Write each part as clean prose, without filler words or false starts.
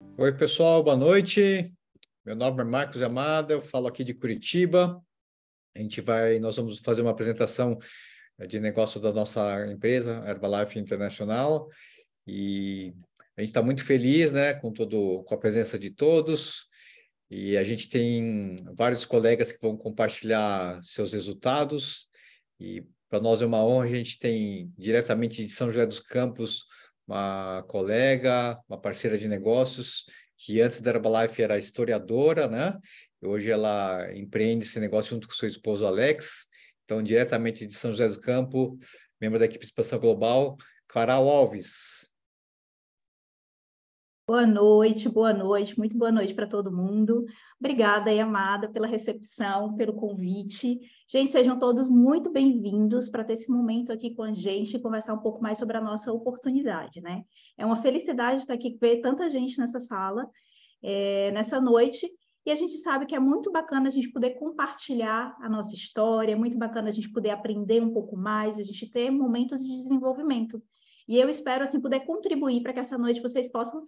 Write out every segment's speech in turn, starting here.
Oi, pessoal, boa noite. Meu nome é Marcos Yamada, eu falo aqui de Curitiba. Nós vamos fazer uma apresentação de negócio da nossa empresa, Herbalife Internacional, e a gente está muito feliz, né, com a presença de todos. E a gente tem vários colegas que vão compartilhar seus resultados. E para nós é uma honra, a gente tem diretamente de São José dos Campos uma colega, uma parceira de negócios, que antes da Herbalife era historiadora, né? E hoje ela empreende esse negócio junto com seu esposo Alex. Então, diretamente de São José dos Campos, membro da equipe Expansão Global, Carol Alves. Boa noite, muito boa noite para todo mundo. Obrigada aí, Amada, pela recepção, pelo convite. Gente, sejam todos muito bem-vindos para ter esse momento aqui com a gente e conversar um pouco mais sobre a nossa oportunidade, né? É uma felicidade estar aqui, ver tanta gente nessa sala, nessa noite, e a gente sabe que é muito bacana a gente poder compartilhar a nossa história, é muito bacana a gente poder aprender um pouco mais, a gente ter momentos de desenvolvimento. E eu espero, assim, poder contribuir para que essa noite vocês possam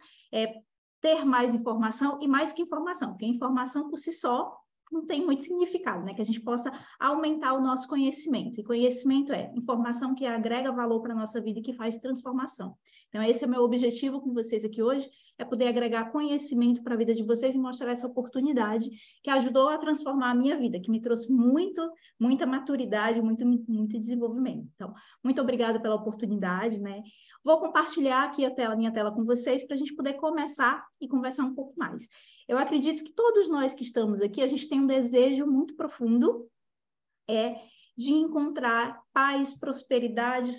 ter mais informação, e mais que informação, porque informação por si só não tem muito significado, né? Que a gente possa aumentar o nosso conhecimento. E conhecimento é informação que agrega valor para a nossa vida e que faz transformação. Então, esse é o meu objetivo com vocês aqui hoje, é poder agregar conhecimento para a vida de vocês e mostrar essa oportunidade que ajudou a transformar a minha vida, que me trouxe muita maturidade, muito desenvolvimento. Então, muito obrigada pela oportunidade, né? Vou compartilhar aqui minha tela com vocês para a gente poder começar e conversar um pouco mais. Eu acredito que todos nós que estamos aqui, a gente tem um desejo muito profundo de encontrar paz, prosperidade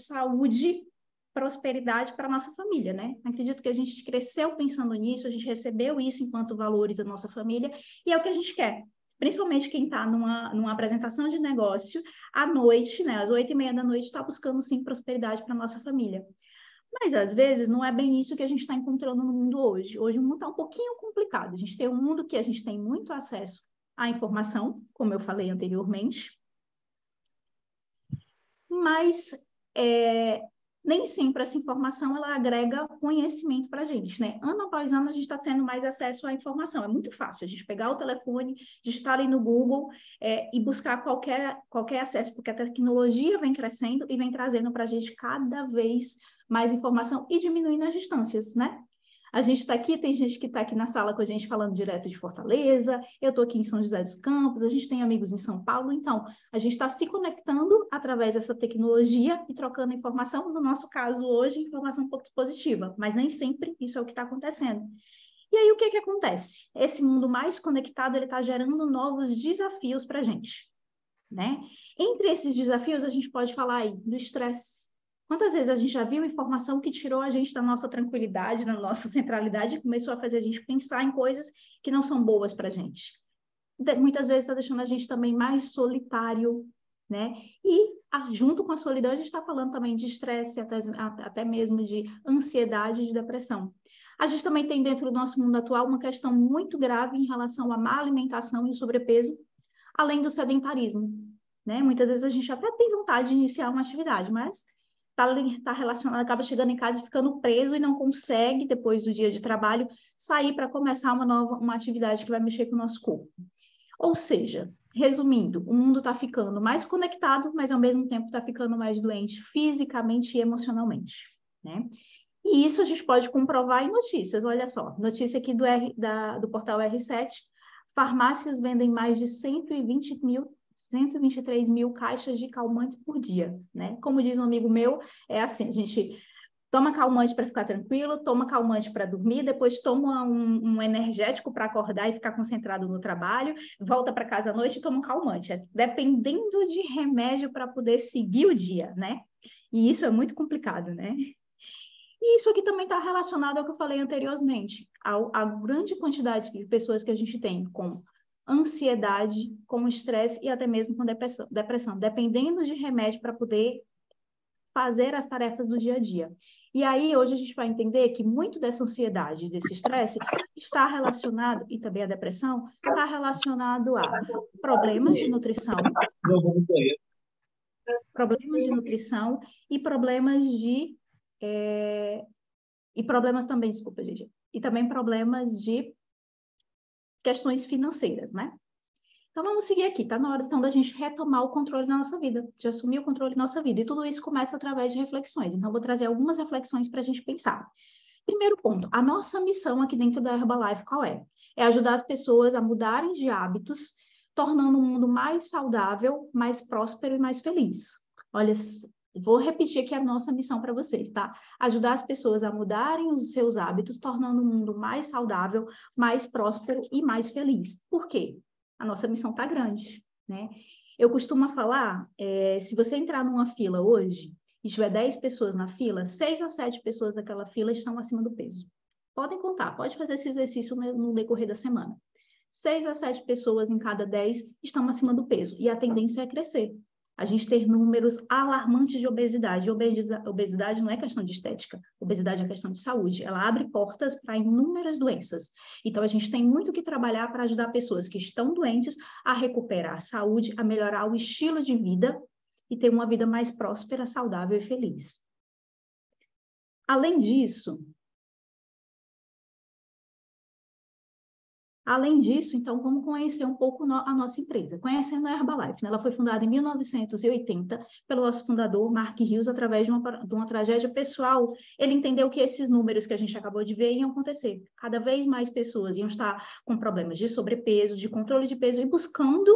para a nossa família, né? Acredito que a gente cresceu pensando nisso, a gente recebeu isso enquanto valores da nossa família, e é o que a gente quer. Principalmente quem está numa apresentação de negócio, à noite, né, às 8h30 da noite, está buscando, sim, prosperidade para a nossa família. Mas, às vezes, não é bem isso que a gente está encontrando no mundo hoje. Hoje o mundo está um pouquinho complicado. A gente tem um mundo que a gente tem muito acesso à informação, como eu falei anteriormente, mas nem sempre essa informação ela agrega conhecimento para a gente, né? Ano após ano a gente está tendo mais acesso à informação. É muito fácil a gente pegar o telefone, digitar ali no Google e buscar qualquer acesso, porque a tecnologia vem crescendo e vem trazendo para a gente cada vez mais informação e diminuindo as distâncias, né? A gente está aqui, tem gente que está aqui na sala com a gente falando direto de Fortaleza, eu estou aqui em São José dos Campos, a gente tem amigos em São Paulo, então a gente está se conectando através dessa tecnologia e trocando informação, no nosso caso hoje, informação um pouco positiva, mas nem sempre isso é o que está acontecendo. E aí o que acontece? Esse mundo mais conectado, ele está gerando novos desafios para a gente, né? Entre esses desafios, a gente pode falar aí do estresse. Quantas vezes a gente já viu informação que tirou a gente da nossa tranquilidade, da nossa centralidade e começou a fazer a gente pensar em coisas que não são boas para a gente? Muitas vezes está deixando a gente também mais solitário, né? E junto com a solidão, a gente está falando também de estresse, até mesmo de ansiedade e de depressão. A gente também tem dentro do nosso mundo atual uma questão muito grave em relação à má alimentação e o sobrepeso, além do sedentarismo, né? Muitas vezes a gente até tem vontade de iniciar uma atividade, mas está relacionado, acaba chegando em casa e ficando preso e não consegue, depois do dia de trabalho, sair para começar uma atividade que vai mexer com o nosso corpo. Ou seja, resumindo, o mundo está ficando mais conectado, mas ao mesmo tempo está ficando mais doente fisicamente e emocionalmente, né? E isso a gente pode comprovar em notícias. Olha só, notícia aqui do portal R7, farmácias vendem mais de 123 mil caixas de calmantes por dia, né? Como diz um amigo meu, é assim, a gente toma calmante para ficar tranquilo, toma calmante para dormir, depois toma um energético para acordar e ficar concentrado no trabalho, volta para casa à noite e toma um calmante. Dependendo de remédio para poder seguir o dia, né? E isso é muito complicado, né? E isso aqui também está relacionado ao que eu falei anteriormente, à grande quantidade de pessoas que a gente tem com ansiedade, com estresse e até mesmo com depressão, dependendo de remédio para poder fazer as tarefas do dia a dia. E aí, hoje a gente vai entender que muito dessa ansiedade, desse estresse, está relacionado, e também a depressão, está relacionado a problemas de nutrição, e problemas também, desculpa, gente, e também problemas de questões financeiras, né? Então, vamos seguir aqui. Está na hora, então, da gente retomar o controle da nossa vida, de assumir o controle da nossa vida. E tudo isso começa através de reflexões. Então, vou trazer algumas reflexões para a gente pensar. Primeiro ponto, a nossa missão aqui dentro da Herbalife qual é? É ajudar as pessoas a mudarem de hábitos, tornando o mundo mais saudável, mais próspero e mais feliz. Olha, vou repetir aqui a nossa missão para vocês, tá? Ajudar as pessoas a mudarem os seus hábitos, tornando o mundo mais saudável, mais próspero e mais feliz. Por quê? A nossa missão está grande, né? Eu costumo falar, se você entrar numa fila hoje e tiver 10 pessoas na fila, 6 a 7 pessoas daquela fila estão acima do peso. Podem contar, pode fazer esse exercício no decorrer da semana. 6 a 7 pessoas em cada 10 estão acima do peso, e a tendência é crescer. A gente ter números alarmantes de obesidade. Obesidade não é questão de estética, obesidade é questão de saúde. Ela abre portas para inúmeras doenças. Então, a gente tem muito que trabalhar para ajudar pessoas que estão doentes a recuperar a saúde, a melhorar o estilo de vida e ter uma vida mais próspera, saudável e feliz. Além disso, então, vamos conhecer um pouco a nossa empresa. Conhecendo a Herbalife, né? Ela foi fundada em 1980 pelo nosso fundador, Mark Hughes, através de uma tragédia pessoal. Ele entendeu que esses números que a gente acabou de ver iam acontecer. Cada vez mais pessoas iam estar com problemas de sobrepeso, de controle de peso e buscando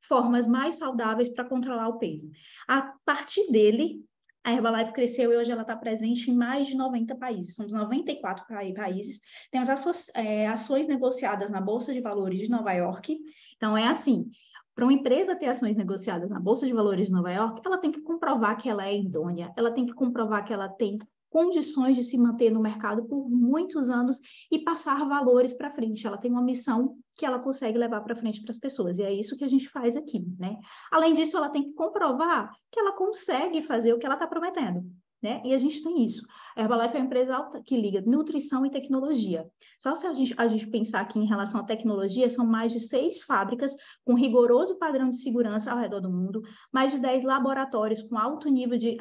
formas mais saudáveis para controlar o peso. A partir dele, a Herbalife cresceu e hoje ela está presente em mais de 90 países. Somos 94 países. Temos ações negociadas na Bolsa de Valores de Nova York. Então, é assim, para uma empresa ter ações negociadas na Bolsa de Valores de Nova York, ela tem que comprovar que ela é idônea, ela tem que comprovar que ela tem condições de se manter no mercado por muitos anos e passar valores para frente. Ela tem uma missão que ela consegue levar para frente para as pessoas, e é isso que a gente faz aqui, né? Além disso, ela tem que comprovar que ela consegue fazer o que ela está prometendo, né? E a gente tem isso. A Herbalife é uma empresa que liga nutrição e tecnologia. Só se a gente pensar aqui em relação à tecnologia, são mais de 6 fábricas com rigoroso padrão de segurança ao redor do mundo, mais de 10 laboratórios com alto nível de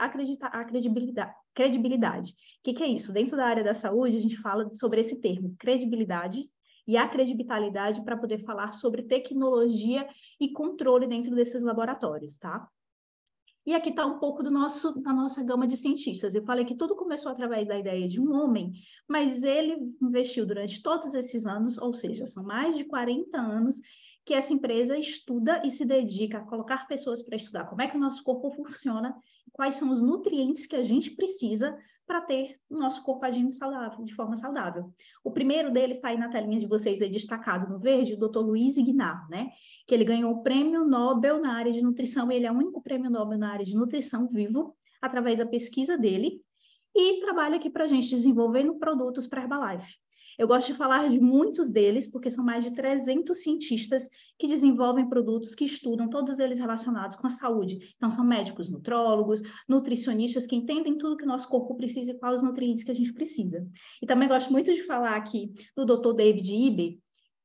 credibilidade. O que é isso? Dentro da área da saúde, a gente fala sobre esse termo, credibilidade e acredibilidade para poder falar sobre tecnologia e controle dentro desses laboratórios, tá? E aqui está um pouco da nossa gama de cientistas. Eu falei que tudo começou através da ideia de um homem, mas ele investiu durante todos esses anos, ou seja, são mais de 40 anos, que essa empresa estuda e se dedica a colocar pessoas para estudar como é que o nosso corpo funciona, quais são os nutrientes que a gente precisa para ter o nosso corpo agindo saudável, de forma saudável. O primeiro deles está aí na telinha de vocês, aí destacado no verde, o Dr. Luiz Ignat, né? Que ele ganhou o Prêmio Nobel na área de nutrição, ele é o único Prêmio Nobel na área de nutrição vivo, através da pesquisa dele, e trabalha aqui para a gente desenvolvendo produtos para a Herbalife. Eu gosto de falar de muitos deles, porque são mais de 300 cientistas que desenvolvem produtos que estudam, todos eles relacionados com a saúde. Então, são médicos, nutrólogos, nutricionistas que entendem tudo que o nosso corpo precisa e quais os nutrientes que a gente precisa. E também gosto muito de falar aqui do Dr. David Iber,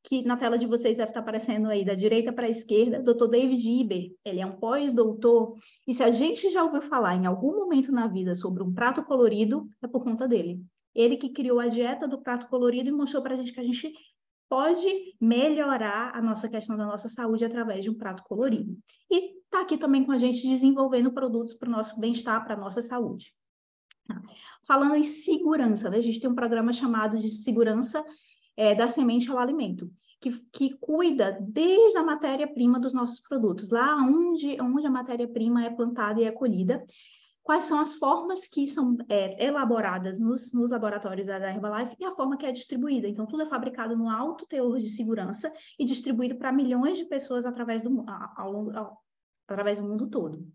que na tela de vocês deve estar aparecendo aí da direita para a esquerda, Dr. David Iber. Ele é um pós-doutor, e se a gente já ouviu falar em algum momento na vida sobre um prato colorido, é por conta dele. Ele que criou a dieta do prato colorido e mostrou para a gente que a gente pode melhorar a nossa questão da nossa saúde através de um prato colorido. E está aqui também com a gente desenvolvendo produtos para o nosso bem-estar, para a nossa saúde. Falando em segurança, né? A gente tem um programa chamado de segurança da semente ao alimento, que cuida desde a matéria-prima dos nossos produtos, lá onde a matéria-prima é plantada e é colhida, quais são as formas que são elaboradas nos laboratórios da Herbalife e a forma que é distribuída. Então, tudo é fabricado no alto teor de segurança e distribuído para milhões de pessoas através do mundo todo.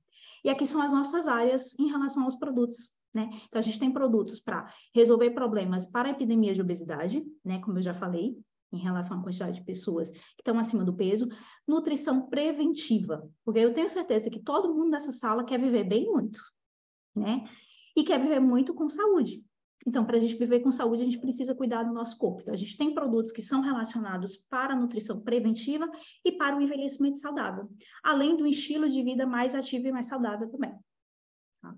E aqui são as nossas áreas em relação aos produtos, né? Então, a gente tem produtos para resolver problemas para a epidemia de obesidade, né? Como eu já falei, em relação à quantidade de pessoas que estão acima do peso, nutrição preventiva, porque eu tenho certeza que todo mundo nessa sala quer viver bem muito, né? E quer viver muito com saúde. Então, para a gente viver com saúde, a gente precisa cuidar do nosso corpo. Então, a gente tem produtos que são relacionados para a nutrição preventiva e para o envelhecimento saudável, além do estilo de vida mais ativo e mais saudável também. Tá?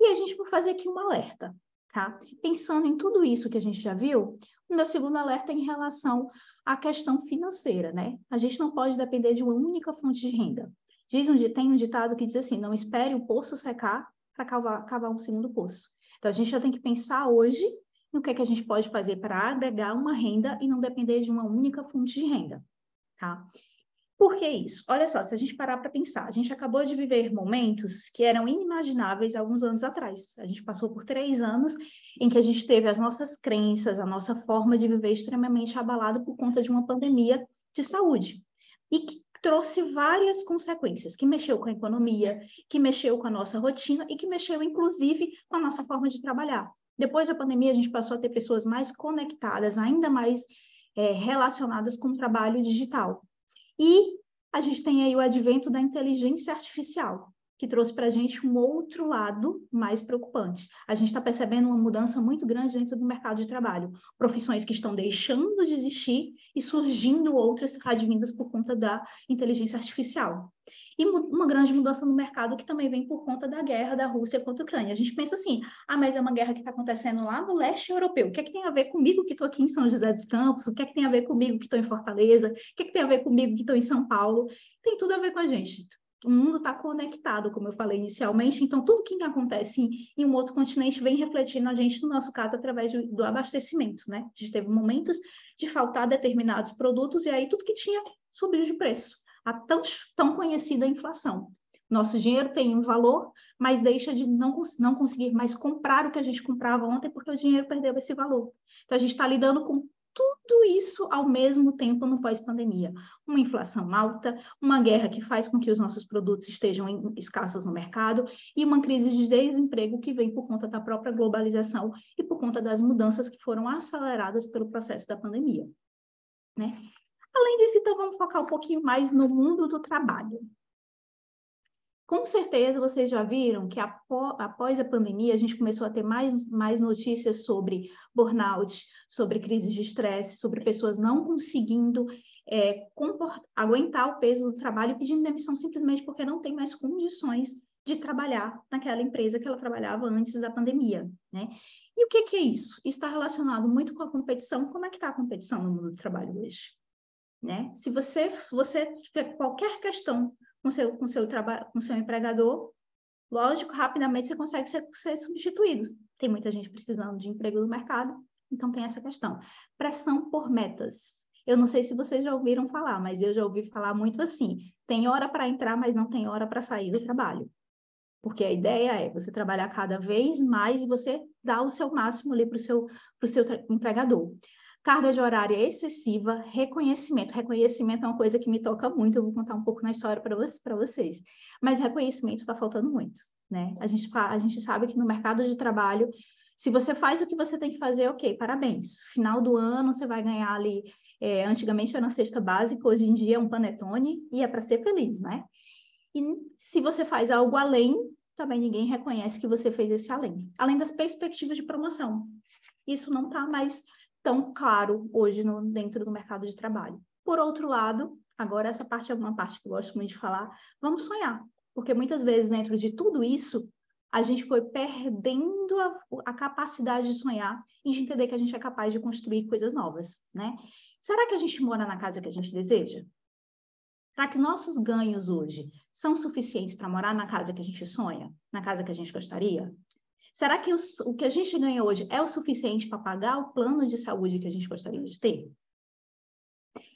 E a gente vai fazer aqui um alerta. tá? Pensando em tudo isso que a gente já viu, o meu segundo alerta é em relação à questão financeira, né? A gente não pode depender de uma única fonte de renda. Tem um ditado que diz assim, não espere o poço secar para cavar um segundo poço. Então, a gente já tem que pensar hoje no que é que a gente pode fazer para agregar uma renda e não depender de uma única fonte de renda, tá? Por que isso? Olha só, se a gente parar para pensar, a gente acabou de viver momentos que eram inimagináveis alguns anos atrás. A gente passou por 3 anos em que a gente teve as nossas crenças, a nossa forma de viver extremamente abalada por conta de uma pandemia de saúde. E que trouxe várias consequências, que mexeu com a economia, que mexeu com a nossa rotina e que mexeu, inclusive, com a nossa forma de trabalhar. Depois da pandemia, a gente passou a ter pessoas mais conectadas, ainda mais relacionadas com o trabalho digital. E a gente tem aí o advento da inteligência artificial, que trouxe para a gente um outro lado mais preocupante. A gente está percebendo uma mudança muito grande dentro do mercado de trabalho. Profissões que estão deixando de existir e surgindo outras advindas por conta da inteligência artificial. E uma grande mudança no mercado que também vem por conta da guerra da Rússia contra a Ucrânia. A gente pensa assim, mas é uma guerra que está acontecendo lá no leste europeu. O que é que tem a ver comigo que estou aqui em São José dos Campos? O que é que tem a ver comigo que estou em Fortaleza? O que é que tem a ver comigo que estou em São Paulo? Tem tudo a ver com a gente. O mundo está conectado, como eu falei inicialmente, então tudo que acontece em um outro continente vem refletir na gente, no nosso caso, através do abastecimento, né? A gente teve momentos de faltar determinados produtos e aí tudo que tinha subiu de preço. A tão conhecida inflação. Nosso dinheiro tem um valor, mas deixa de não conseguir mais comprar o que a gente comprava ontem porque o dinheiro perdeu esse valor. Então, a gente está lidando com tudo isso ao mesmo tempo no pós-pandemia. Uma inflação alta, uma guerra que faz com que os nossos produtos estejam escassos no mercado e uma crise de desemprego que vem por conta da própria globalização e por conta das mudanças que foram aceleradas pelo processo da pandemia, né? Além disso, então, vamos focar um pouquinho mais no mundo do trabalho. Com certeza, vocês já viram que após a pandemia, a gente começou a ter mais notícias sobre burnout, sobre crises de estresse, sobre pessoas não conseguindo aguentar o peso do trabalho e pedindo demissão simplesmente porque não tem mais condições de trabalhar naquela empresa que ela trabalhava antes da pandemia, né? E o que é isso? Isso está relacionado muito com a competição. Como é que está a competição no mundo do trabalho hoje? Né? Se você tiver qualquer questão com seu empregador, lógico, rapidamente você consegue ser substituído. Tem muita gente precisando de emprego no mercado, então tem essa questão. Pressão por metas. Eu não sei se vocês já ouviram falar, mas eu já ouvi falar muito assim, tem hora para entrar, mas não tem hora para sair do trabalho. Porque a ideia é você trabalhar cada vez mais e você dar o seu máximo ali para o seu empregador. Carga de horária excessiva, reconhecimento. Reconhecimento é uma coisa que me toca muito, eu vou contar um pouco na história para vocês. Mas reconhecimento está faltando muito, né? A gente sabe que no mercado de trabalho, se você faz o que você tem que fazer, ok, parabéns. Final do ano você vai ganhar ali, antigamente era uma cesta básica, hoje em dia é um panetone e é para ser feliz, né? E se você faz algo além, também ninguém reconhece que você fez esse além. Além das perspectivas de promoção. Isso não está mais tão claro hoje dentro do mercado de trabalho. Por outro lado, agora essa parte é uma parte que eu gosto muito de falar, vamos sonhar. Porque muitas vezes dentro de tudo isso, a gente foi perdendo a capacidade de sonhar e de entender que a gente é capaz de construir coisas novas, né? Será que a gente mora na casa que a gente deseja? Será que nossos ganhos hoje são suficientes para morar na casa que a gente sonha? Na casa que a gente gostaria? Será que o que a gente ganha hoje é o suficiente para pagar o plano de saúde que a gente gostaria de ter?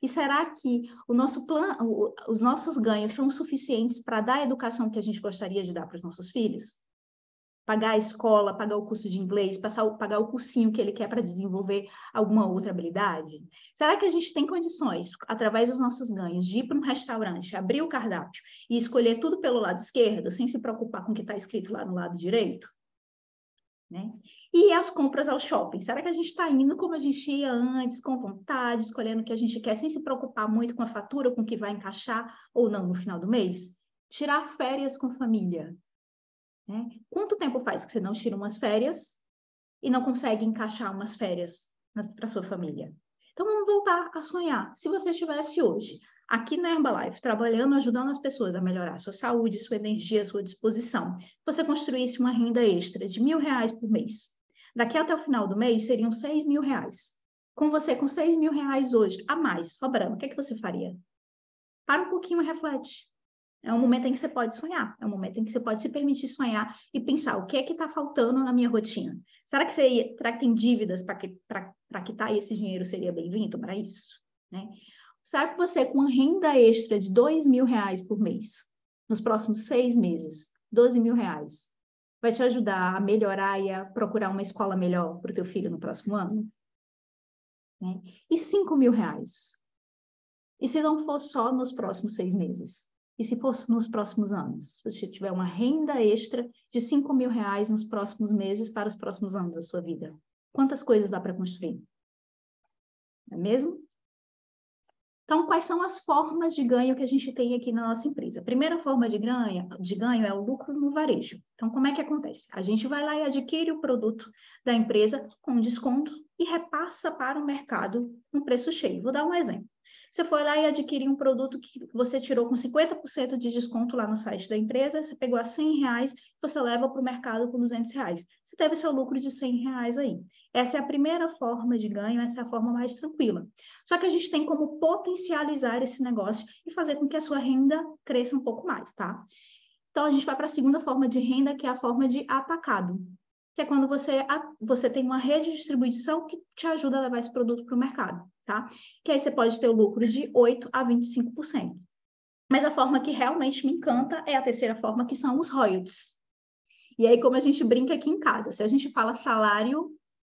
E será que os nossos ganhos são suficientes para dar a educação que a gente gostaria de dar para os nossos filhos? Pagar a escola, pagar o curso de inglês, pagar o cursinho que ele quer para desenvolver alguma outra habilidade? Será que a gente tem condições, através dos nossos ganhos, de ir para um restaurante, abrir o cardápio e escolher tudo pelo lado esquerdo, sem se preocupar com o que está escrito lá no lado direito? Né? E as compras ao shopping, será que a gente está indo como a gente ia antes, com vontade, escolhendo o que a gente quer, sem se preocupar muito com a fatura, com o que vai encaixar ou não no final do mês? Tirar férias com família. Né? Quanto tempo faz que você não tira umas férias e não consegue encaixar umas férias para sua família? Então, vamos voltar a sonhar. Se você estivesse hoje aqui na Herbalife, trabalhando, ajudando as pessoas a melhorar sua saúde, sua energia, sua disposição, você construísse uma renda extra de R$1.000 por mês, Daqui até o final do mês seriam R$6.000. Com você, com R$6.000 hoje, a mais, sobrando, o que é que você faria? Para um pouquinho e reflete. É um momento em que você pode sonhar, é um momento em que você pode se permitir sonhar e pensar o que é que está faltando na minha rotina. Será que tem dívidas para quitar e esse dinheiro seria bem-vindo para isso? Né? Será que você, com uma renda extra de R$2.000 por mês, nos próximos 6 meses, R$12.000, vai te ajudar a melhorar e a procurar uma escola melhor para o teu filho no próximo ano? Né? E R$5.000? E se não for só nos próximos 6 meses? E se fosse nos próximos anos? Se você tiver uma renda extra de R$5.000 nos próximos meses para os próximos anos da sua vida, quantas coisas dá para construir? Não é mesmo? Então, quais são as formas de ganho que a gente tem aqui na nossa empresa? A primeira forma de ganho é o lucro no varejo. Então, como é que acontece? A gente vai lá e adquire o produto da empresa com desconto e repassa para o mercado no preço cheio. Vou dar um exemplo. Você foi lá e adquiriu um produto que você tirou com 50% de desconto lá no site da empresa, você pegou a R$100, você leva para o mercado com R$200. Você teve seu lucro de R$100 aí. Essa é a primeira forma de ganho, essa é a forma mais tranquila. Só que a gente tem como potencializar esse negócio e fazer com que a sua renda cresça um pouco mais, tá? Então, a gente vai para a segunda forma de renda, que é a forma de atacado, que é quando você tem uma rede de distribuição que te ajuda a levar esse produto para o mercado, tá? Que aí você pode ter o lucro de 8% a 25%. Mas a forma que realmente me encanta é a terceira forma, que são os royalties. E aí, como a gente brinca aqui em casa, se a gente fala salário,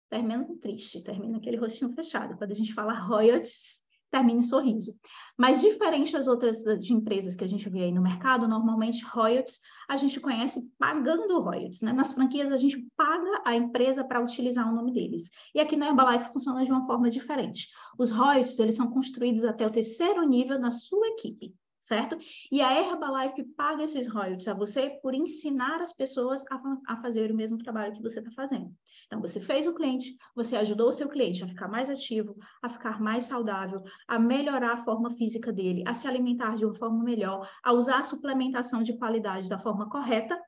termina triste, termina aquele rostinho fechado. Quando a gente fala royalties, termina em sorriso. Mas diferente das outras de empresas que a gente vê aí no mercado, normalmente royalties a gente conhece pagando royalties, né? Nas franquias a gente paga a empresa para utilizar o nome deles. E aqui na Herbalife funciona de uma forma diferente. Os royalties, eles são construídos até o 3º nível na sua equipe, certo? E a Herbalife paga esses royalties a você por ensinar as pessoas a fazer o mesmo trabalho que você está fazendo. Então, você fez o cliente, você ajudou o seu cliente a ficar mais ativo, a ficar mais saudável, a melhorar a forma física dele, a se alimentar de uma forma melhor, a usar a suplementação de qualidade da forma correta,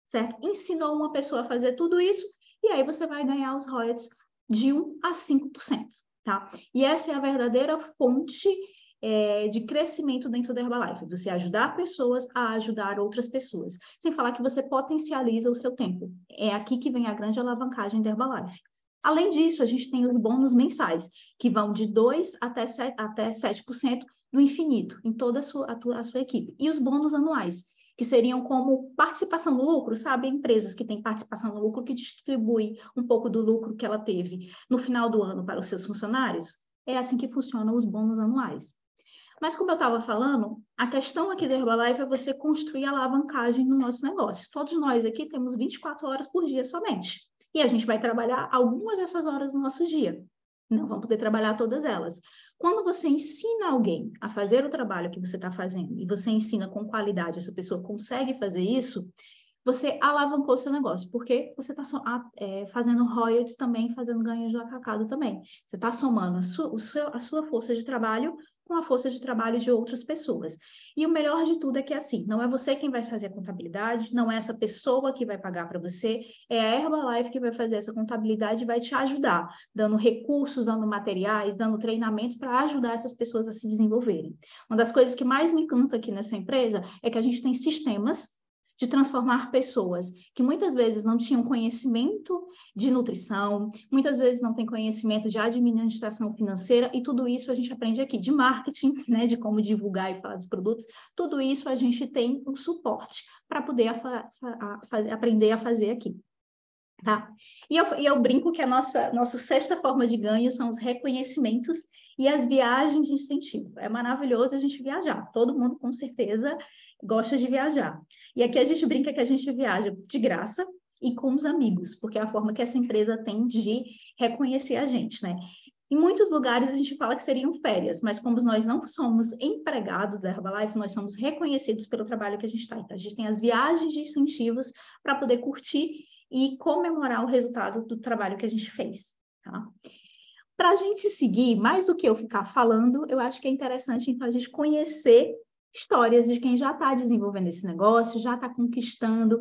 certo? Ensinou uma pessoa a fazer tudo isso e aí você vai ganhar os royalties de 1% a 5%, tá? E essa é a verdadeira fonte de crescimento dentro da Herbalife, você ajudar pessoas a ajudar outras pessoas, sem falar que você potencializa o seu tempo. É aqui que vem a grande alavancagem da Herbalife. Além disso, a gente tem os bônus mensais, que vão de 2% até 7% no infinito, em toda a sua equipe. E os bônus anuais, que seriam como participação no lucro, sabe? Empresas que têm participação no lucro, que distribui um pouco do lucro que ela teve no final do ano para os seus funcionários. É assim que funcionam os bônus anuais. Mas, como eu estava falando, a questão aqui da Herbalife é você construir a alavancagem no nosso negócio. Todos nós aqui temos 24 horas por dia somente. E a gente vai trabalhar algumas dessas horas no nosso dia. Não vamos poder trabalhar todas elas. Quando você ensina alguém a fazer o trabalho que você está fazendo e você ensina com qualidade, essa pessoa consegue fazer isso, você alavancou seu negócio, porque você está fazendo royalties também, fazendo ganhos de atacado também. Você está somando a sua força de trabalho com a força de trabalho de outras pessoas. E o melhor de tudo é que é assim, não é você quem vai fazer a contabilidade, não é essa pessoa que vai pagar para você, é a Herbalife que vai fazer essa contabilidade e vai te ajudar, dando recursos, dando materiais, dando treinamentos para ajudar essas pessoas a se desenvolverem. Uma das coisas que mais me encanta aqui nessa empresa é que a gente tem sistemas de transformar pessoas que muitas vezes não tinham conhecimento de nutrição, muitas vezes não têm conhecimento de administração financeira, e tudo isso a gente aprende aqui, de marketing, né, de como divulgar e falar dos produtos, tudo isso a gente tem um suporte para poder aprender a fazer aqui. Tá? E eu brinco que a nossa sexta forma de ganho são os reconhecimentos e as viagens de incentivo. É maravilhoso a gente viajar, todo mundo com certeza gosta de viajar. E aqui a gente brinca que a gente viaja de graça e com os amigos, porque é a forma que essa empresa tem de reconhecer a gente, né? Em muitos lugares a gente fala que seriam férias, mas como nós não somos empregados da Herbalife, nós somos reconhecidos pelo trabalho que a gente está. Então, a gente tem as viagens de incentivos para poder curtir e comemorar o resultado do trabalho que a gente fez, tá? Para a gente seguir, mais do que eu ficar falando, eu acho que é interessante, então, a gente conhecer histórias de quem já está desenvolvendo esse negócio, já está conquistando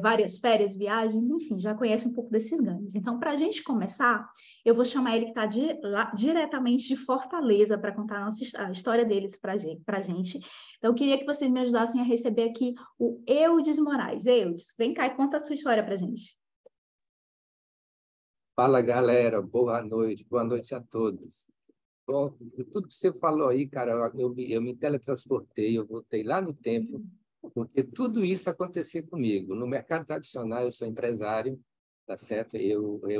várias férias, viagens, enfim, já conhece um pouco desses ganhos. Então, para a gente começar, eu vou chamar ele que está diretamente de Fortaleza para contar a história deles para a gente. Então, eu queria que vocês me ajudassem a receber aqui o Eudes Moraes. Eudes, vem cá e conta a sua história para a gente. Fala, galera. Boa noite a todos. Bom, tudo que você falou aí, cara, eu me teletransportei, eu voltei lá no tempo, porque tudo isso acontecia comigo. No mercado tradicional, eu sou empresário, tá certo?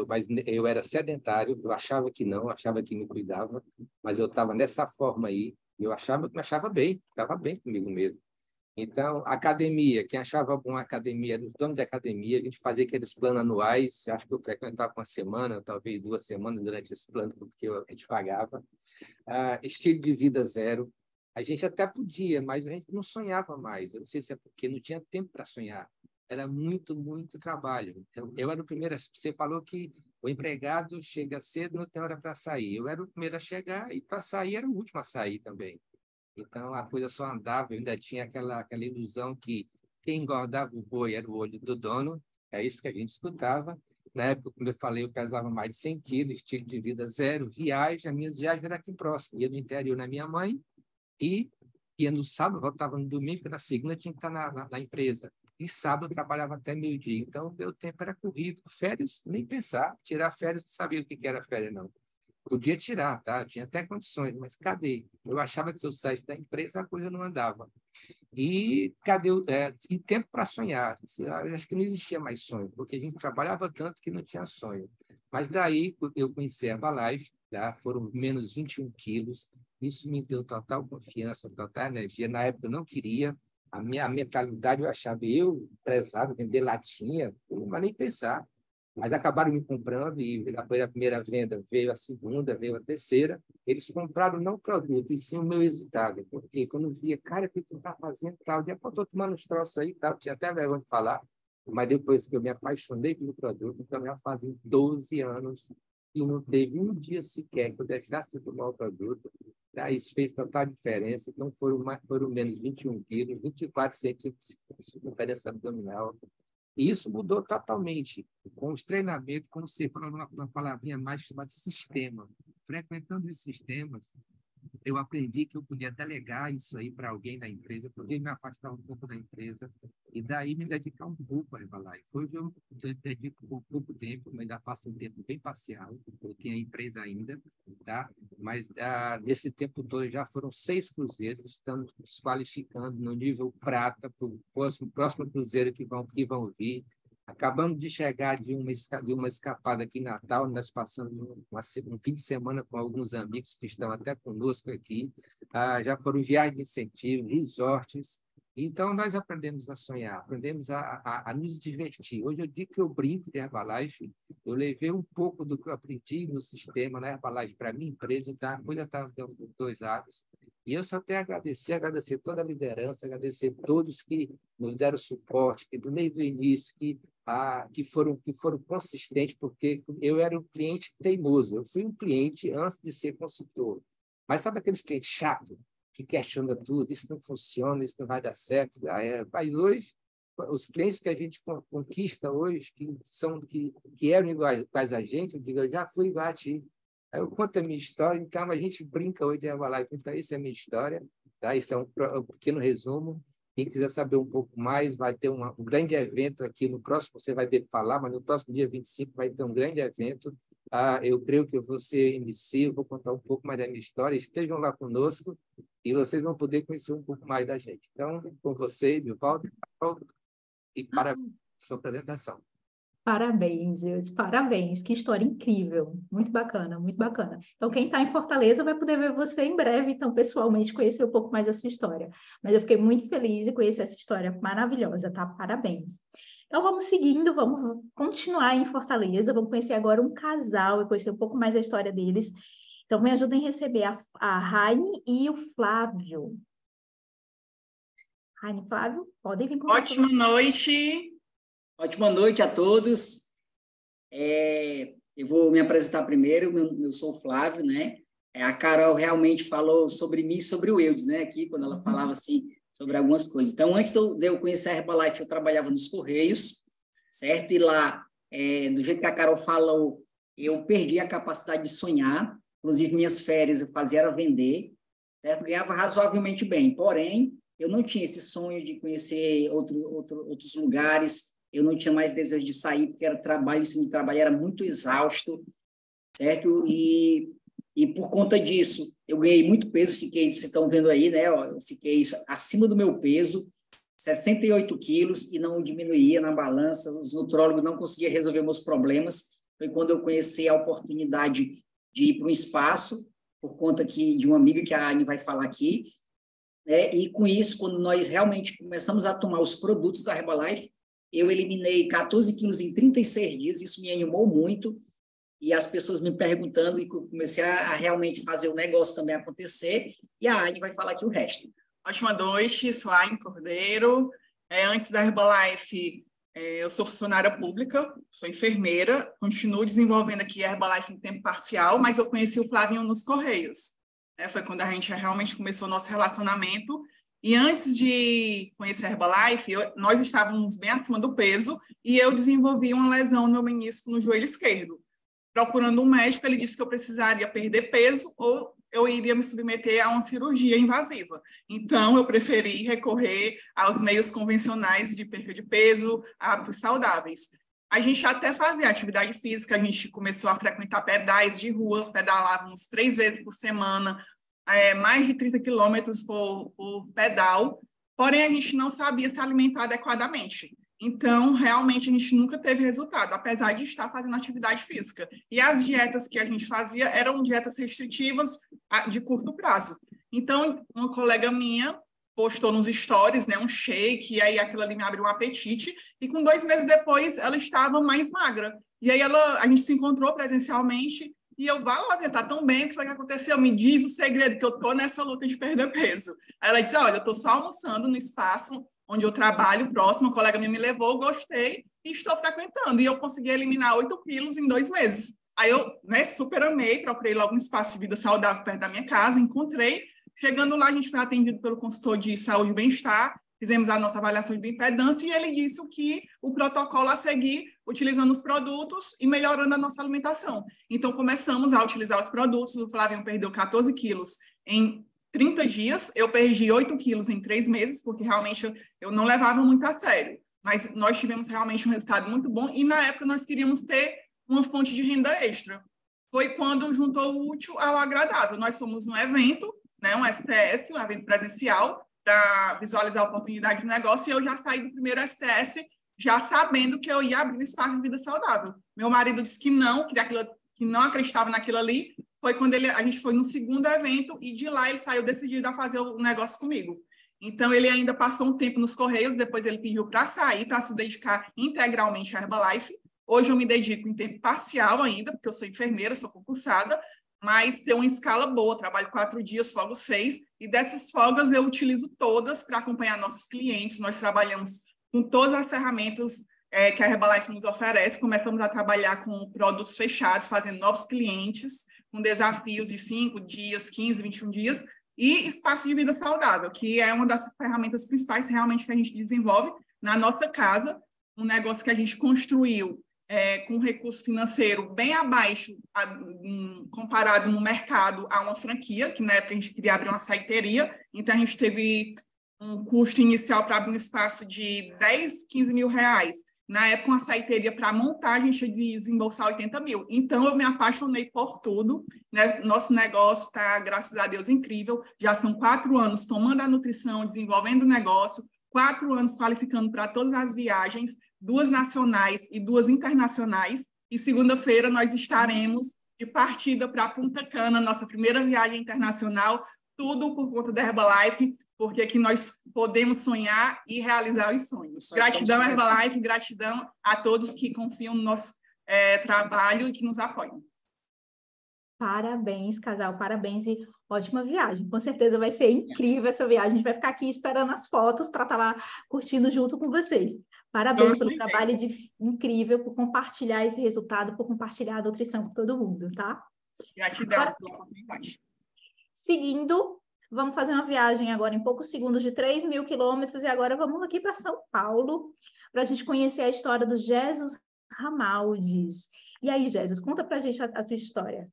Mas eu era sedentário, eu achava que me cuidava, mas eu estava nessa forma aí, e eu achava que me achava bem, estava bem comigo mesmo. Então, academia, quem achava bom a academia, era o dono de academia, a gente fazia aqueles planos anuais, acho que eu frequentava uma semana, talvez 2 semanas durante esse plano, porque a gente pagava. Estilo de vida zero, a gente até podia, mas a gente não sonhava mais, eu não sei se é porque não tinha tempo para sonhar, era muito, muito trabalho. Eu era o primeiro, você falou que o empregado chega cedo, não tem hora para sair, eu era o primeiro a chegar e para sair era o último a sair também. Então, a coisa só andava, eu ainda tinha aquela ilusão que quem engordava o boi era o olho do dono, é isso que a gente escutava. Na época, como eu falei, eu pesava mais de 100 quilos, estilo de vida zero, viagem, as minhas viagens eram aqui próximo, ia no interior na minha mãe e ia no sábado, voltava no domingo, porque na segunda tinha que estar na empresa. E sábado eu trabalhava até meio-dia, então meu tempo era corrido. Férias, nem pensar, tirar férias, não sabia o que era férias, não. Podia tirar, tá? Tinha até condições, mas cadê? Eu achava que se eu saísse da empresa, a coisa não andava. E cadê e tempo para sonhar? Eu acho que não existia mais sonho, porque a gente trabalhava tanto que não tinha sonho. Mas daí eu conheci a Herbalife, tá? Foram menos 21 quilos. Isso me deu total confiança, total energia. Na época eu não queria. A minha mentalidade, eu achava, eu, empresário, vender latinha, eu não ia nem pensar. Mas acabaram me comprando e depois da primeira venda veio a segunda, veio a terceira. Eles compraram não o produto, e sim o meu resultado. Porque quando via, cara, o que tu está fazendo? Tal, eu estou tomando uns troços aí, tal. Tinha até vergonha de falar, mas depois que eu me apaixonei pelo produto, então já fazem 12 anos e não teve um dia sequer que eu deixasse de tomar o produto. Isso fez total diferença. Então foram menos 21 quilos, 24 centímetros de circunferência abdominal. E isso mudou totalmente com os treinamentos, como você falou, uma palavrinha mais chamada sistema. Frequentando os sistemas, eu aprendi que eu podia delegar isso aí para alguém da empresa, podia me afastar um pouco da empresa e daí me dedicar um pouco à Herbalife. Hoje eu dedico pouco tempo, mas ainda faço um tempo bem parcial, eu tenho a empresa ainda, tá? Mas nesse tempo todo já foram 6 cruzeiros, estamos nos qualificando no nível prata para o próximo cruzeiro que vão vir. Acabamos de chegar de uma escapada aqui em Natal, nós passamos um fim de semana com alguns amigos que estão até conosco aqui, já foram viagens de incentivo, resorts. Então, nós aprendemos a sonhar, aprendemos a nos divertir. Hoje eu digo que eu brinco de Herbalife, eu levei um pouco do que eu aprendi no sistema, na Herbalife, para a minha empresa, então a coisa está dos dois lados. E eu só tenho a agradecer toda a liderança, agradecer todos que nos deram suporte, que desde o início, que foram consistentes, porque eu era um cliente teimoso. Eu fui um cliente antes de ser consultor. Mas sabe aqueles clientes chatos, que questiona tudo, isso não funciona, isso não vai dar certo? Mas hoje, os clientes que a gente conquista hoje, que eram iguais a gente, eu digo, eu já fui igual a ti. Aí eu conto a minha história, então a gente brinca hoje de Herbalife. Então, isso é a minha história, tá? Isso é um pequeno resumo. Quem quiser saber um pouco mais, vai ter um grande evento aqui no próximo, você vai ver falar, mas no próximo dia 25 vai ter um grande evento. Eu creio que eu vou ser MC, eu vou contar um pouco mais da minha história. Estejam lá conosco e vocês vão poder conhecer um pouco mais da gente. Então, com você, Milvaldo, e parabéns pela sua apresentação. Parabéns, Eudes, parabéns, que história incrível, muito bacana, muito bacana. Então, quem está em Fortaleza vai poder ver você em breve, então, pessoalmente, conhecer um pouco mais da sua história. Mas eu fiquei muito feliz de conhecer essa história maravilhosa, tá? Parabéns. Então, vamos seguindo, vamos continuar em Fortaleza, vamos conhecer agora um casal e conhecer um pouco mais a história deles. Então, me ajudem a receber a Raine e o Flávio. Raine e Flávio, podem vir com Ótima noite. Ótima noite a todos. Eu vou me apresentar primeiro. Eu sou o Flávio, né? A Carol realmente falou sobre mim e sobre o Eudes, né? Aqui, quando ela falava assim sobre algumas coisas. Então, antes de eu conhecer a Herbalife, eu trabalhava nos Correios, certo? E lá, do jeito que a Carol falou, eu perdi a capacidade de sonhar. Inclusive, minhas férias eu fazia era vender, certo? Ganhava razoavelmente bem. Porém, eu não tinha esse sonho de conhecer outros lugares. Eu não tinha mais desejo de sair, porque era trabalho, esse trabalho era muito exausto, certo? E por conta disso, eu ganhei muito peso, vocês estão vendo aí, né? Eu fiquei acima do meu peso, 68 quilos, e não diminuía na balança, os nutrólogos não conseguiam resolver meus problemas. Foi quando eu conheci a oportunidade de ir para um espaço, por conta de uma amiga que a Anne vai falar aqui, né? E com isso, quando nós realmente começamos a tomar os produtos da Herbalife, eu eliminei 14 quilos em 36 dias, isso me animou muito, e as pessoas me perguntando, e comecei a realmente fazer o negócio também acontecer, e a Anne vai falar aqui o resto. Ótima noite, sou a Anne Cordeiro. Antes da Herbalife, eu sou funcionária pública, sou enfermeira, continuo desenvolvendo aqui a Herbalife em tempo parcial, mas eu conheci o Flavinho nos Correios. Foi quando a gente realmente começou o nosso relacionamento. E antes de conhecer a Herbalife, nós estávamos bem acima do peso e eu desenvolvi uma lesão no meu menisco no joelho esquerdo. Procurando um médico, ele disse que eu precisaria perder peso ou eu iria me submeter a uma cirurgia invasiva. Então, eu preferi recorrer aos meios convencionais de perda de peso, hábitos saudáveis. A gente até fazia atividade física, a gente começou a frequentar pedais de rua, pedalávamos 3 vezes por semana, mais de 30 quilômetros por pedal, porém a gente não sabia se alimentar adequadamente. Então, realmente, a gente nunca teve resultado, apesar de estar fazendo atividade física. E as dietas que a gente fazia eram dietas restritivas de curto prazo. Então, uma colega minha postou nos stories, né, um shake, e aí aquilo ali me abriu um apetite, e com 2 meses depois, ela estava mais magra. E aí a gente se encontrou presencialmente, e eu, Valézia, tá tão bem, o que foi que aconteceu? Me diz o segredo, que eu tô nessa luta de perder peso. Aí ela disse, olha, eu tô só almoçando no espaço onde eu trabalho, próximo, a colega minha me levou, gostei, e estou frequentando. E eu consegui eliminar 8 quilos em 2 meses. Aí eu, né, super amei, procurei logo um espaço de vida saudável perto da minha casa, encontrei. Chegando lá, a gente foi atendido pelo consultor de saúde e bem-estar, fizemos a nossa avaliação de bioimpedância e ele disse o protocolo a seguir, utilizando os produtos e melhorando a nossa alimentação. Então, começamos a utilizar os produtos, o Flavinho perdeu 14 quilos em 30 dias, eu perdi 8 quilos em 3 meses, porque realmente eu não levava muito a sério. Mas nós tivemos realmente um resultado muito bom e, na época, nós queríamos ter uma fonte de renda extra. Foi quando juntou o útil ao agradável. Nós fomos num evento, né, um STS, um evento presencial, para visualizar a oportunidade de negócio, e eu já saí do primeiro STS já sabendo que eu ia abrir um espaço de vida saudável. Meu marido disse que não acreditava naquilo ali. Foi quando a gente foi no segundo evento e de lá ele saiu decidido a fazer o negócio comigo. Então, ele ainda passou um tempo nos Correios, depois ele pediu para sair, para se dedicar integralmente à Herbalife. Hoje eu me dedico em tempo parcial ainda, porque eu sou enfermeira, sou concursada, mas tem uma escala boa, trabalho 4 dias, folgo 6, e dessas folgas eu utilizo todas para acompanhar nossos clientes. Nós trabalhamos com todas as ferramentas que a Herbalife nos oferece, começamos a trabalhar com produtos fechados, fazendo novos clientes, com desafios de 5 dias, 15, 21 dias, e espaço de vida saudável, que é uma das ferramentas principais realmente que a gente desenvolve na nossa casa, um negócio que a gente construiu com recurso financeiro bem abaixo, comparado no mercado a uma franquia, que na época a gente queria abrir uma saiteria, então a gente teve um custo inicial para abrir um espaço de 10, 15 mil reais. Na época, uma saiteria para montar, a gente ia desembolsar 80 mil. Então, eu me apaixonei por tudo, né? Nosso negócio está, graças a Deus, incrível. Já são 4 anos tomando a nutrição, desenvolvendo o negócio, 4 anos qualificando para todas as viagens, 2 nacionais e 2 internacionais. E segunda-feira nós estaremos de partida para Punta Cana, nossa primeira viagem internacional, tudo por conta da Herbalife, porque aqui nós podemos sonhar e realizar os sonhos. Gratidão, Herbalife, gratidão a todos que confiam no nosso trabalho e que nos apoiam. Parabéns, casal, parabéns e ótima viagem. Com certeza vai ser incrível essa viagem. A gente vai ficar aqui esperando as fotos para estar lá curtindo junto com vocês. Parabéns pelo trabalho incrível, por compartilhar esse resultado, por compartilhar a nutrição com todo mundo, tá? Gratidão pela oportunidade. seguindo, vamos fazer uma viagem agora em poucos segundos de 3.000 quilômetros e agora vamos aqui para São Paulo para a gente conhecer a história do Jesus Ramaldes. E aí, Jesus, conta para a gente a sua história.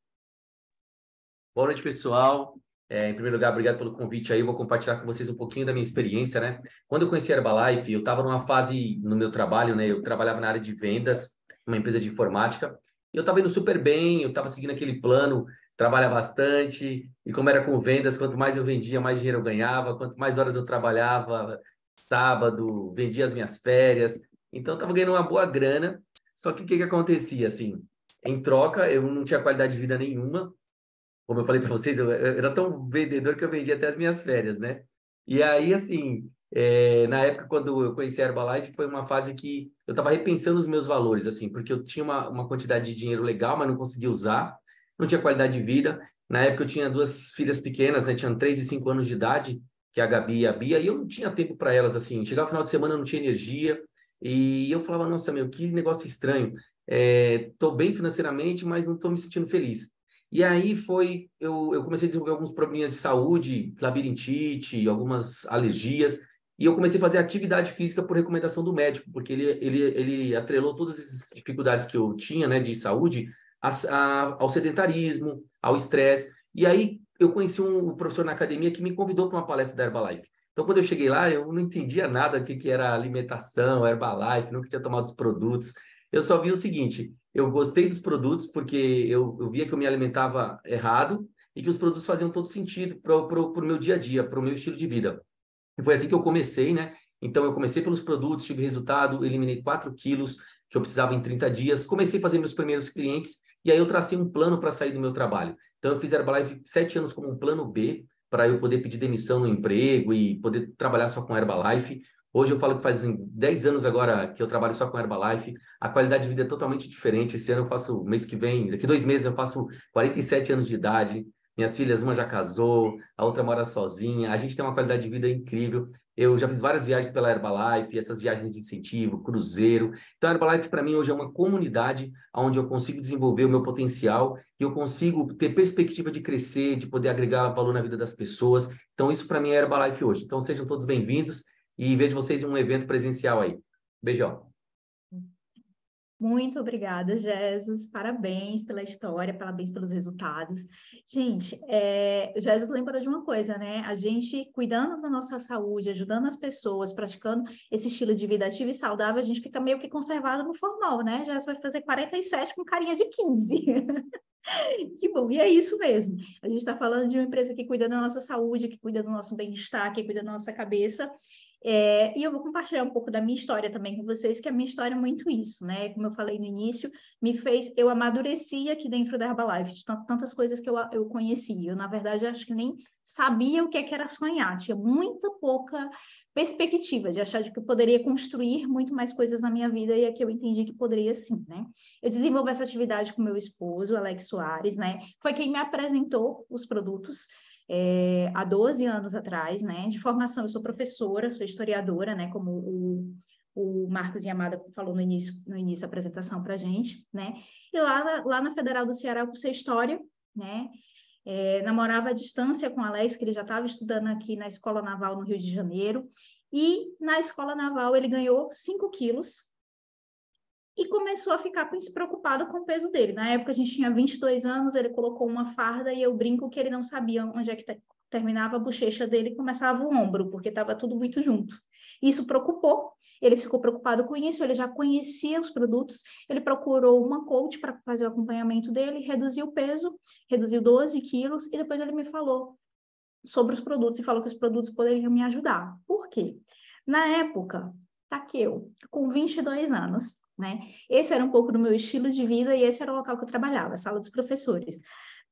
Boa noite, pessoal. Em primeiro lugar, obrigado pelo convite aí. Eu vou compartilhar com vocês um pouquinho da minha experiência, né? Quando eu conheci a Herbalife, eu estava numa fase no meu trabalho, né? Eu trabalhava na área de vendas, uma empresa de informática, e eu estava indo super bem, eu estava seguindo aquele plano, trabalha bastante, e como era com vendas, quanto mais eu vendia, mais dinheiro eu ganhava, quanto mais horas eu trabalhava, sábado, vendia as minhas férias, então eu estava ganhando uma boa grana, só que o que acontecia, assim, em troca, eu não tinha qualidade de vida nenhuma. Como eu falei para vocês, eu era tão vendedor que eu vendia até as minhas férias, né? E aí, assim, na época, quando eu conheci a Herbalife, foi uma fase que eu estava repensando os meus valores, assim, porque eu tinha uma quantidade de dinheiro legal, mas não conseguia usar, não tinha qualidade de vida. Na época, eu tinha 2 filhas pequenas, né? Tinham 3 e 5 anos de idade, que é a Gabi e a Bia, e eu não tinha tempo para elas, assim. Chegava o final de semana, eu não tinha energia, e eu falava, nossa, meu, que negócio estranho. Estou bem financeiramente, mas não estou me sentindo feliz. E aí eu comecei a desenvolver alguns probleminhas de saúde, labirintite, algumas alergias, e eu comecei a fazer atividade física por recomendação do médico, porque ele atrelou todas essas dificuldades que eu tinha, né, de saúde, ao sedentarismo, ao estresse. E aí eu conheci um professor na academia que me convidou para uma palestra da Herbalife. Então, quando eu cheguei lá, eu não entendia nada do que era alimentação, Herbalife, nunca tinha tomado os produtos. Eu só vi o seguinte: eu gostei dos produtos porque eu via que eu me alimentava errado e que os produtos faziam todo sentido para o meu dia a dia, para o meu estilo de vida. E foi assim que eu comecei, né? Então, eu comecei pelos produtos, tive resultado, eliminei 4 quilos que eu precisava em 30 dias, comecei a fazer meus primeiros clientes e aí eu tracei um plano para sair do meu trabalho. Então, eu fiz a Herbalife 7 anos como um plano B, para eu poder pedir demissão no emprego e poder trabalhar só com a Herbalife. Hoje eu falo que faz 10 anos agora que eu trabalho só com a Herbalife. A qualidade de vida é totalmente diferente. Esse ano eu faço, mês que vem, daqui 2 meses eu faço 47 anos de idade. Minhas filhas, uma já casou, a outra mora sozinha. A gente tem uma qualidade de vida incrível. Eu já fiz várias viagens pela Herbalife, essas viagens de incentivo, cruzeiro. Então, a Herbalife, para mim, hoje é uma comunidade onde eu consigo desenvolver o meu potencial e eu consigo ter perspectiva de crescer, de poder agregar valor na vida das pessoas. Então, isso para mim é a Herbalife hoje. Então, sejam todos bem-vindos e vejo vocês em um evento presencial aí. Beijão. Muito obrigada, Jesus. Parabéns pela história, parabéns pelos resultados. Gente, Jesus lembra de uma coisa, né? A gente cuidando da nossa saúde, ajudando as pessoas, praticando esse estilo de vida ativo e saudável, a gente fica meio que conservado no formal, né? Jesus vai fazer 47 com carinha de 15. Que bom, e é isso mesmo. A gente está falando de uma empresa que cuida da nossa saúde, que cuida do nosso bem-estar, que cuida da nossa cabeça. E eu vou compartilhar um pouco da minha história também com vocês, que a minha história é muito isso, né? Como eu falei no início, eu amadureci aqui dentro da Herbalife, de tantas coisas que eu conheci. Eu, na verdade, acho que nem sabia o que era sonhar, tinha muita pouca perspectiva de achar de que eu poderia construir muito mais coisas na minha vida, e aqui eu entendi que poderia sim, né? Eu desenvolvi essa atividade com meu esposo, Alex Soares, né? Foi quem me apresentou os produtos há 12 anos atrás, né? De formação, eu sou professora, sou historiadora, né? Como o Marcos Yamada falou no início da apresentação para a gente, né? E lá na Federal do Ceará eu cursei História, né? Namorava à distância com o Alex, que ele já estava estudando aqui na Escola Naval no Rio de Janeiro, e na Escola Naval ele ganhou 5 quilos e começou a ficar preocupado com o peso dele. Na época a gente tinha 22 anos, ele colocou uma farda e eu brinco que ele não sabia onde é que terminava a bochecha dele e começava o ombro, porque estava tudo muito junto. Isso preocupou, ele ficou preocupado com isso, ele já conhecia os produtos, ele procurou uma coach para fazer o acompanhamento dele, reduziu o peso, reduziu 12 quilos, e depois ele me falou sobre os produtos e falou que os produtos poderiam me ajudar. Por quê? Na época, tá aqui eu, com 22 anos, né? Esse era um pouco do meu estilo de vida e esse era o local que eu trabalhava, a sala dos professores.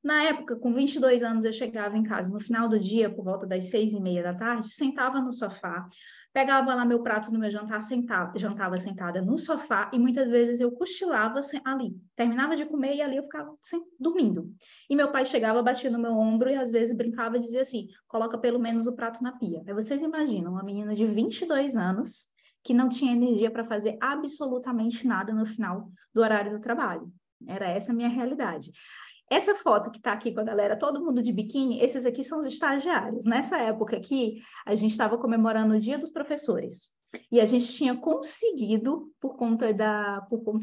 Na época, com 22 anos, eu chegava em casa no final do dia, por volta das 6:30 da tarde, sentava no sofá, pegava lá meu prato no meu jantar, jantava sentada no sofá e muitas vezes eu cochilava ali. Terminava de comer e ali eu ficava dormindo. E meu pai chegava, batia no meu ombro e às vezes brincava e dizia assim, coloca pelo menos o prato na pia. Aí vocês imaginam, uma menina de 22 anos que não tinha energia para fazer absolutamente nada no final do horário do trabalho. Era essa a minha realidade. Essa foto que está aqui com a galera, todo mundo de biquíni, esses aqui são os estagiários. Nessa época aqui, a gente estava comemorando o Dia dos Professores. E a gente tinha conseguido, por conta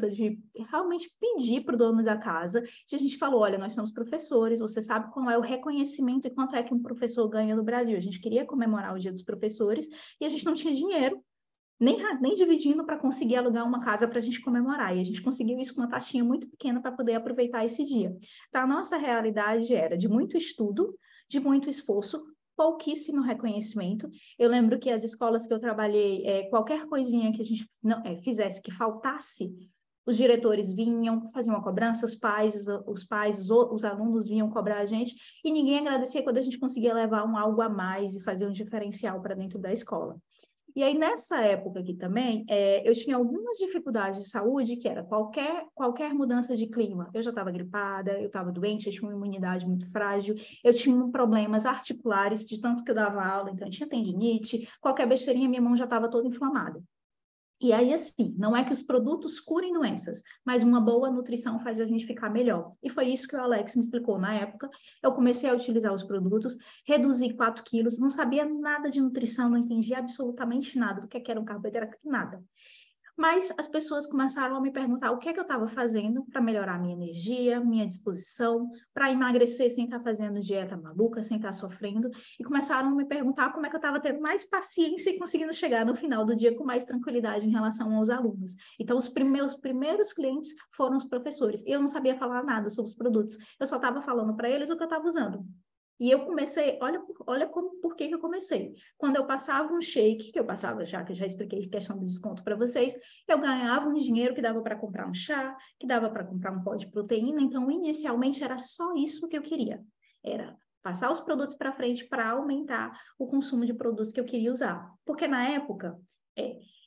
de realmente pedir para o dono da casa, que a gente falou, olha, nós somos professores, você sabe qual é o reconhecimento e quanto é que um professor ganha no Brasil. A gente queria comemorar o Dia dos Professores e a gente não tinha dinheiro, nem dividindo para conseguir alugar uma casa para a gente comemorar. E a gente conseguiu isso com uma taxinha muito pequena para poder aproveitar esse dia. Então, a nossa realidade era de muito estudo, de muito esforço, pouquíssimo reconhecimento. Eu lembro que as escolas que eu trabalhei, qualquer coisinha que a gente fizesse que faltasse, os diretores vinham, faziam uma cobrança, os alunos vinham cobrar a gente, e ninguém agradecia quando a gente conseguia levar algo a mais e fazer um diferencial para dentro da escola. E aí, nessa época aqui também, eu tinha algumas dificuldades de saúde, que era qualquer mudança de clima. Eu já estava gripada, eu estava doente, eu tinha uma imunidade muito frágil, eu tinha problemas articulares, de tanto que eu dava aula, então eu tinha tendinite, qualquer besteirinha, minha mão já estava toda inflamada. E aí, assim, não é que os produtos curem doenças, mas uma boa nutrição faz a gente ficar melhor. E foi isso que o Alex me explicou na época. Eu comecei a utilizar os produtos, reduzi 4 quilos, não sabia nada de nutrição, não entendia absolutamente nada do que era um carboidrato, nada. Mas as pessoas começaram a me perguntar o que é que eu estava fazendo para melhorar minha energia, minha disposição, para emagrecer sem estar fazendo dieta maluca, sem estar sofrendo. E começaram a me perguntar como é que eu estava tendo mais paciência e conseguindo chegar no final do dia com mais tranquilidade em relação aos alunos. Então, os meus primeiros clientes foram os professores. Eu não sabia falar nada sobre os produtos. Eu só estava falando para eles o que eu estava usando. E eu comecei, olha por que eu comecei. Quando eu passava um shake, que eu passava já, que eu já expliquei a questão do desconto para vocês, eu ganhava um dinheiro que dava para comprar um chá, que dava para comprar um pó de proteína. Então, inicialmente, era só isso que eu queria. Era passar os produtos para frente para aumentar o consumo de produtos que eu queria usar. Porque na época,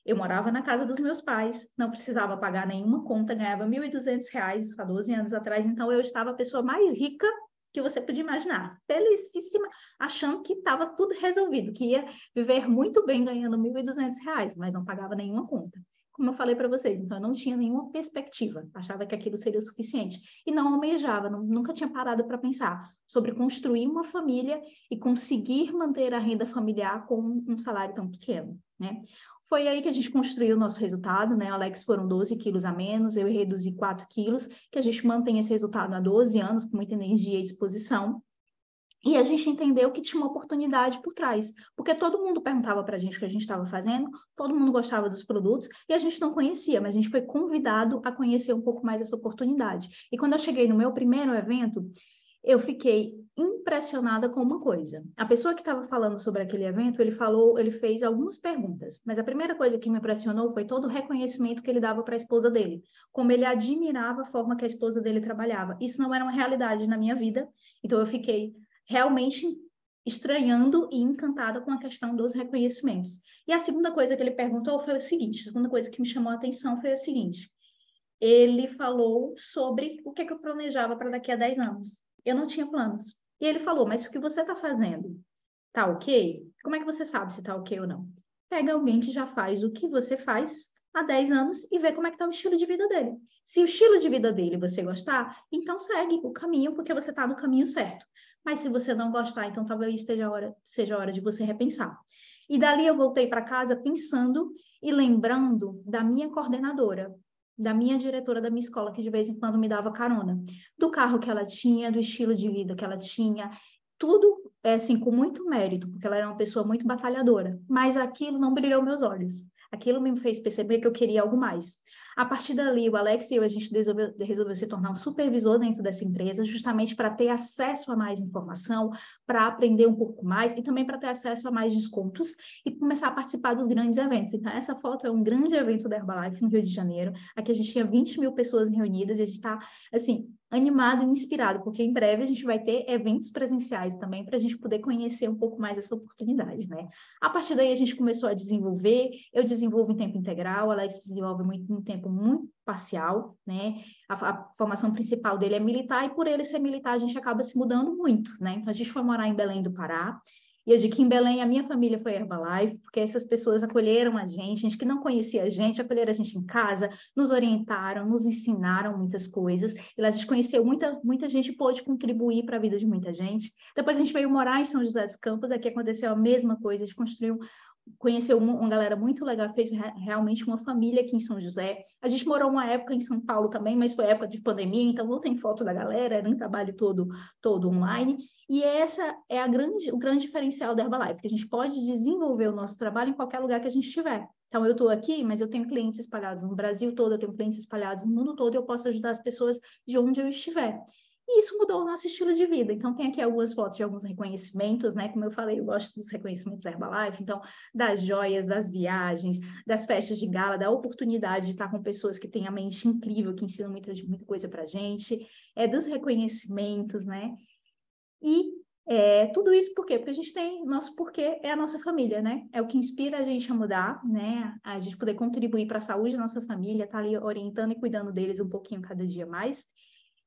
eu morava na casa dos meus pais, não precisava pagar nenhuma conta, ganhava R$ 1.200 há 12 anos atrás. Então, eu estava a pessoa mais rica que você podia imaginar, felicíssima, achando que estava tudo resolvido, que ia viver muito bem ganhando R$ 1.200, mas não pagava nenhuma conta. Como eu falei para vocês, então eu não tinha nenhuma perspectiva, achava que aquilo seria o suficiente e não almejava, nunca tinha parado para pensar sobre construir uma família e conseguir manter a renda familiar com um salário tão pequeno, né? Foi aí que a gente construiu o nosso resultado, né? Alex foram 12 quilos a menos, eu reduzi 4 quilos, que a gente mantém esse resultado há 12 anos, com muita energia e disposição. E a gente entendeu que tinha uma oportunidade por trás, porque todo mundo perguntava para a gente o que a gente estava fazendo, todo mundo gostava dos produtos, e a gente não conhecia, mas a gente foi convidado a conhecer um pouco mais essa oportunidade. E quando eu cheguei no meu primeiro evento, eu fiquei impressionada com uma coisa. A pessoa que estava falando sobre aquele evento, ele fez algumas perguntas, mas a primeira coisa que me impressionou foi todo o reconhecimento que ele dava para a esposa dele, como ele admirava a forma que a esposa dele trabalhava. Isso não era uma realidade na minha vida, então eu fiquei realmente estranhando e encantada com a questão dos reconhecimentos. E a segunda coisa que ele perguntou foi o seguinte, a segunda coisa que me chamou a atenção foi o seguinte, ele falou sobre o que eu planejava para daqui a 10 anos. Eu não tinha planos. E ele falou, mas o que você está fazendo tá ok? Como é que você sabe se tá ok ou não? Pega alguém que já faz o que você faz há 10 anos e vê como é que tá o estilo de vida dele. Se o estilo de vida dele você gostar, então segue o caminho, porque você está no caminho certo. Mas se você não gostar, então talvez seja a hora de você repensar. E dali eu voltei para casa pensando e lembrando da minha coordenadora, da minha diretora da minha escola, que de vez em quando me dava carona, do carro que ela tinha, do estilo de vida que ela tinha, tudo assim, com muito mérito, porque ela era uma pessoa muito batalhadora, mas aquilo não brilhou meus olhos, aquilo me fez perceber que eu queria algo mais. A partir dali, o Alex e eu, a gente resolveu se tornar um supervisor dentro dessa empresa, justamente para ter acesso a mais informação, para aprender um pouco mais e também para ter acesso a mais descontos e começar a participar dos grandes eventos. Então, essa foto é um grande evento da Herbalife no Rio de Janeiro. Aqui a gente tinha 20 mil pessoas reunidas e a gente está, assim, animado e inspirado, porque em breve a gente vai ter eventos presenciais também para a gente poder conhecer um pouco mais essa oportunidade, né? A partir daí a gente começou a desenvolver, eu desenvolvo em tempo integral, a Alex desenvolve em tempo muito parcial, né? A formação principal dele é militar e por ele ser militar a gente acaba se mudando muito, né? Então a gente foi morar em Belém do Pará E eu digo que em Belém a minha família foi Herbalife, porque essas pessoas acolheram a gente que não conhecia a gente, acolheram a gente em casa, nos orientaram, nos ensinaram muitas coisas. E lá a gente conheceu muita gente, pôde contribuir para a vida de muita gente. Depois a gente veio morar em São José dos Campos, aqui aconteceu a mesma coisa, a gente conheceu uma galera muito legal, fez realmente uma família aqui em São José. A gente morou uma época em São Paulo também, mas foi época de pandemia, então não tem foto da galera, era um trabalho todo online. E essa é o grande diferencial da Herbalife, que a gente pode desenvolver o nosso trabalho em qualquer lugar que a gente estiver. Então, eu estou aqui, mas eu tenho clientes espalhados no Brasil todo, eu tenho clientes espalhados no mundo todo, e eu posso ajudar as pessoas de onde eu estiver. E isso mudou o nosso estilo de vida. Então, tem aqui algumas fotos de alguns reconhecimentos, né? Como eu falei, eu gosto dos reconhecimentos da Herbalife, então, das joias, das viagens, das festas de gala, da oportunidade de estar com pessoas que têm a mente incrível, que ensinam muita coisa para a gente, dos reconhecimentos, né? E tudo isso por quê? Porque a gente tem, nosso porquê é a nossa família, né? É o que inspira a gente a mudar, né? A gente poder contribuir para a saúde da nossa família, tá ali orientando e cuidando deles um pouquinho cada dia mais.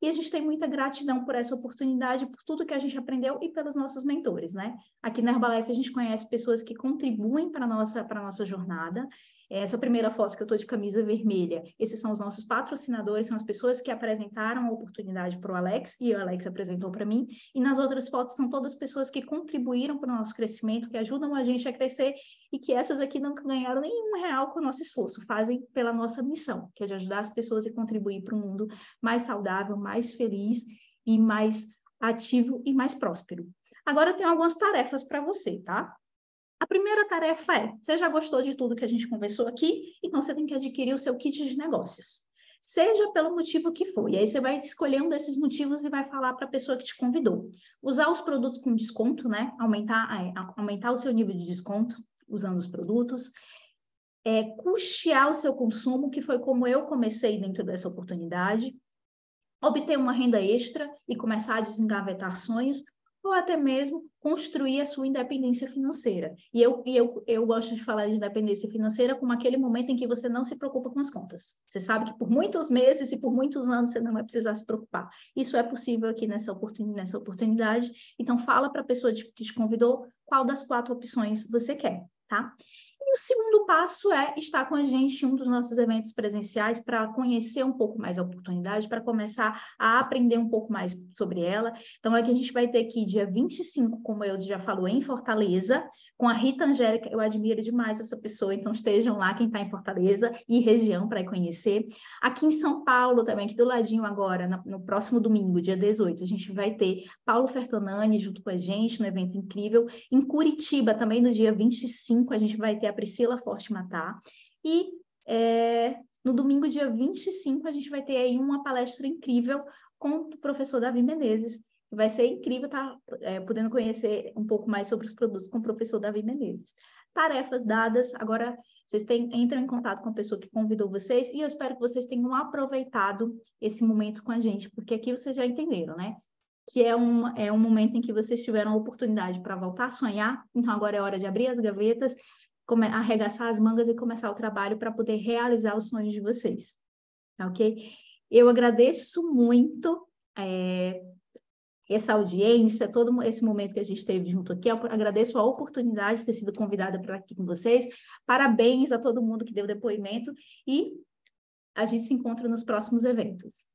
E a gente tem muita gratidão por essa oportunidade, por tudo que a gente aprendeu e pelos nossos mentores, né? Aqui na Herbalife a gente conhece pessoas que contribuem para a nossa jornada. Essa primeira foto que eu estou de camisa vermelha, esses são os nossos patrocinadores, são as pessoas que apresentaram a oportunidade para o Alex, e o Alex apresentou para mim. E nas outras fotos são todas pessoas que contribuíram para o nosso crescimento, que ajudam a gente a crescer, e que essas aqui não ganharam nenhum real com o nosso esforço, fazem pela nossa missão, que é de ajudar as pessoas e contribuir para um mundo mais saudável, mais feliz e mais ativo e mais próspero. Agora eu tenho algumas tarefas para você, tá? A primeira tarefa você já gostou de tudo que a gente conversou aqui, então você tem que adquirir o seu kit de negócios. Seja pelo motivo que for. E aí você vai escolher um desses motivos e vai falar para a pessoa que te convidou. Usar os produtos com desconto, né? Aumentar o seu nível de desconto usando os produtos. Custear o seu consumo, que foi como eu comecei dentro dessa oportunidade. Obter uma renda extra e começar a desengavetar sonhos, ou até mesmo construir a sua independência financeira. E eu gosto de falar de independência financeira como aquele momento em que você não se preocupa com as contas. Você sabe que por muitos meses e por muitos anos você não vai precisar se preocupar. Isso é possível aqui nessa oportunidade. Então, fala para a pessoa que te convidou qual das 4 opções você quer, tá? E o segundo passo é estar com a gente em um dos nossos eventos presenciais para conhecer um pouco mais a oportunidade, para começar a aprender um pouco mais sobre ela. Então, aqui a gente vai ter aqui dia 25, como eu já falou, em Fortaleza, com a Rita Angélica. Eu admiro demais essa pessoa, então estejam lá quem está em Fortaleza e região para conhecer. Aqui em São Paulo também, aqui do ladinho agora, no próximo domingo, dia 18, a gente vai ter Paulo Fertonani junto com a gente, no evento incrível. Em Curitiba, também no dia 25, a gente vai ter a Priscila Forte Matar. E no domingo, dia 25, a gente vai ter aí uma palestra incrível com o professor Davi Menezes. Vai ser incrível estar podendo conhecer um pouco mais sobre os produtos com o professor Davi Menezes. Tarefas dadas, agora vocês entram em contato com a pessoa que convidou vocês e eu espero que vocês tenham aproveitado esse momento com a gente, porque aqui vocês já entenderam, né? Que é um momento em que vocês tiveram a oportunidade para voltar a sonhar, então agora é hora de abrir as gavetas, arregaçar as mangas e começar o trabalho para poder realizar os sonhos de vocês, ok? Eu agradeço muito essa audiência, todo esse momento que a gente teve junto aqui, eu agradeço a oportunidade de ter sido convidada para aqui com vocês, parabéns a todo mundo que deu depoimento e a gente se encontra nos próximos eventos.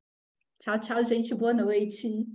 Tchau, tchau, gente, boa noite.